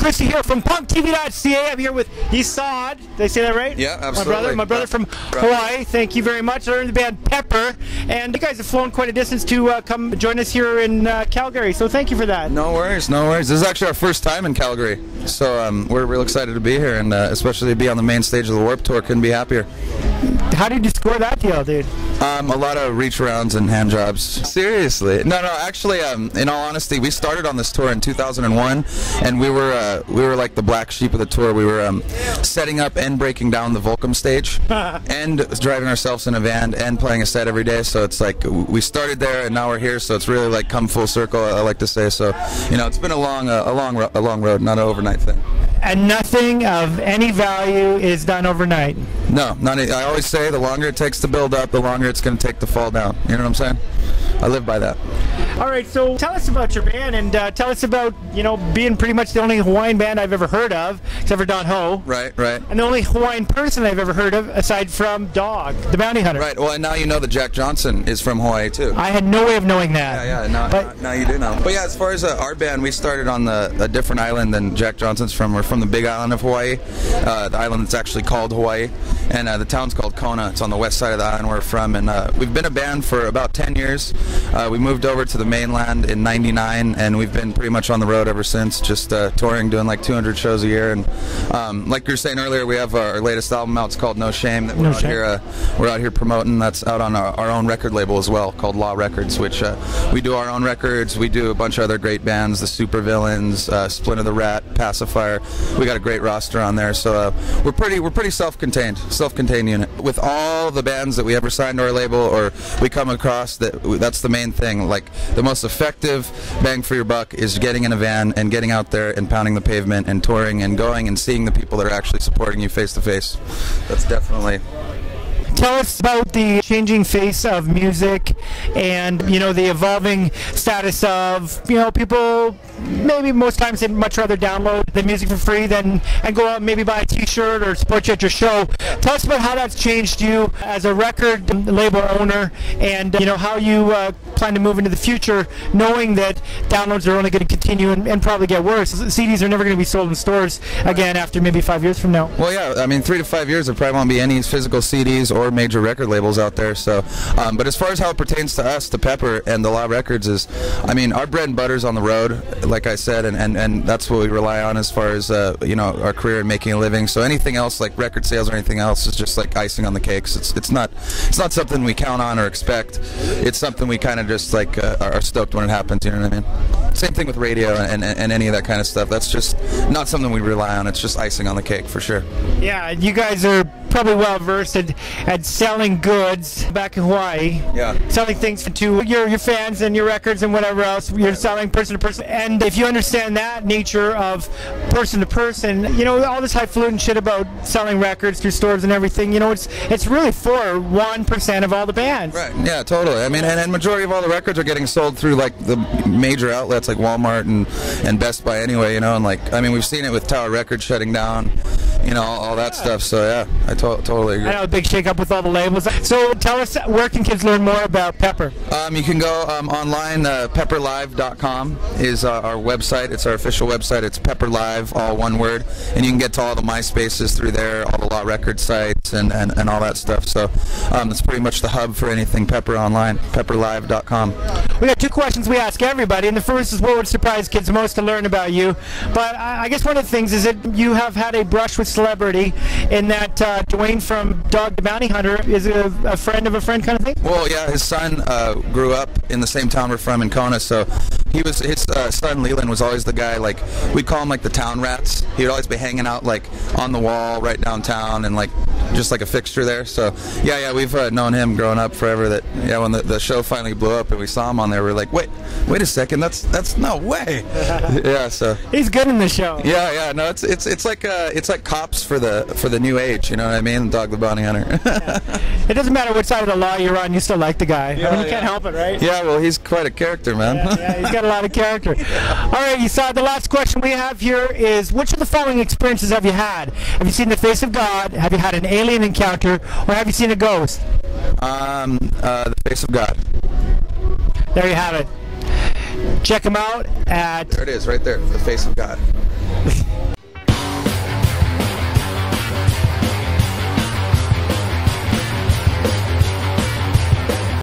Christy here from PunkTV.ca. I'm here with Yesod. Did I say that right? Yeah, absolutely. My brother from Hawaii. Thank you very much. I learned the band Pepper, and you guys have flown quite a distance to come join us here in Calgary. So thank you for that. No worries, no worries. This is actually our first time in Calgary, so we're real excited to be here, and especially to be on the main stage of the Warped Tour. Couldn't be happier. How did you score that deal, dude? A lot of reach arounds and hand jobs. Seriously, no. Actually, in all honesty, we started on this tour in 2001, and we were like the black sheep of the tour. We were setting up and breaking down the Volcom stage, and driving ourselves in a van and playing a set every day. So it's like we started there, and now we're here. So it's really like come full circle, I like to say. So it's been a long road, not an overnight thing. And nothing of any value is done overnight. No, I always say the longer it takes to build up, the longer it's going to take to fall down. You know what I'm saying? I live by that. All right, so tell us about your band, and tell us about, being pretty much the only Hawaiian band I've ever heard of, except for Don Ho. Right. And the only Hawaiian person I've ever heard of, aside from Dog, the bounty hunter. Right, well, and now you know that Jack Johnson is from Hawaii, too. I had no way of knowing that. Yeah, now you do know. But yeah, as far as our band, we started on a different island than Jack Johnson's from. We're from the big island of Hawaii, the island that's actually called Hawaii, and the town's called Kona. It's on the west side of the island where we're from, and we've been a band for about 10 years. We moved over to the mainland in '99, and we've been pretty much on the road ever since, just touring, doing like 200 shows a year. And like you were saying earlier, we have our latest album out. It's called No Shame, that we're out here promoting. That's out on our own record label as well, called Law Records, which we do our own records. We do a bunch of other great bands, the Supervillains, Splinter the Rat, Pacifier. We got a great roster on there, so we're pretty self-contained unit. With all the bands that we ever signed to our label or we come across, that's the main thing. Like, the most effective bang for your buck is getting in a van and getting out there and pounding the pavement and touring and going and seeing the people that are actually supporting you face to face. That's definitely. Tell us about the changing face of music and, the evolving status of, people maybe most times they'd much rather download the music for free and go out and maybe buy a t-shirt or support you at your show. Tell us about how that's changed you as a record label owner and, how you plan to move into the future, knowing that downloads are only going to continue and probably get worse. CDs are never going to be sold in stores again after maybe 5 years from now. Well, yeah, I mean, 3 to 5 years there probably won't be any physical CDs or major record labels out there. So, but as far as how it pertains to us, to Pepper and the Law Records is, I mean, our bread and butter's on the road, like I said, and that's what we rely on as far as our career and making a living. So anything else like record sales or anything else is just like icing on the cakes. It's not something we count on or expect. It's something we kind of just like are stoked when it happens. You know what I mean? Same thing with radio and any of that kind of stuff. That's just not something we rely on. It's just icing on the cake for sure. Yeah, you guys are probably well versed at selling goods back in Hawaii. Yeah. Selling things to your fans and your records and whatever else. You're selling person to person. And if you understand that nature of person to person, all this highfalutin shit about selling records through stores and everything, it's really for 1% of all the bands. Right. Yeah, totally. I mean, and majority of all the records are getting sold through like the major outlets like Walmart and Best Buy anyway, and like, I mean, we've seen it with Tower Records shutting down, all that stuff. So yeah, I totally agree. I know, a big shake up with all the labels. So tell us, where can kids learn more about Pepper? You can go online. Pepperlive.com is our website. It's our official website. It's Pepper Live, all one word, and you can get to all the MySpaces through there, all the Law Record sites and all that stuff. So that's pretty much the hub for anything Pepper online. Pepperlive.com. We got 2 questions we ask everybody, and the first is, what would surprise kids most to learn about you? But I guess one of the things is that you have had a brush with celebrity in that Dwayne from Dog the Bounty Hunter is a friend of a friend kind of thing? Well, yeah, his son grew up in the same town we're from in Kona, so his son Leland was always the guy, like, we'd call him like the town rats. He'd always be hanging out like on the wall right downtown and like just like a fixture there. So yeah, we've known him growing up forever. That when the show finally blew up and we saw him on there, we're like, wait a second, that's no way. Yeah, so he's good in the show. Yeah, no, it's like Cops for the new age. You know what I mean? Dog the Bounty Hunter. Yeah. It doesn't matter which side of the law you're on, you still like the guy. Yeah, I mean, you can't help it, right? Yeah, well, he's quite a character, man. Yeah, he's got a lot of character. All right, Yesod, the last question we have here is, which of the following experiences have you had? Have you seen the face of God? Have you had an alien encounter? Or have you seen a ghost? The face of God. There you have it. Check them out at... There it is, right there, the face of God.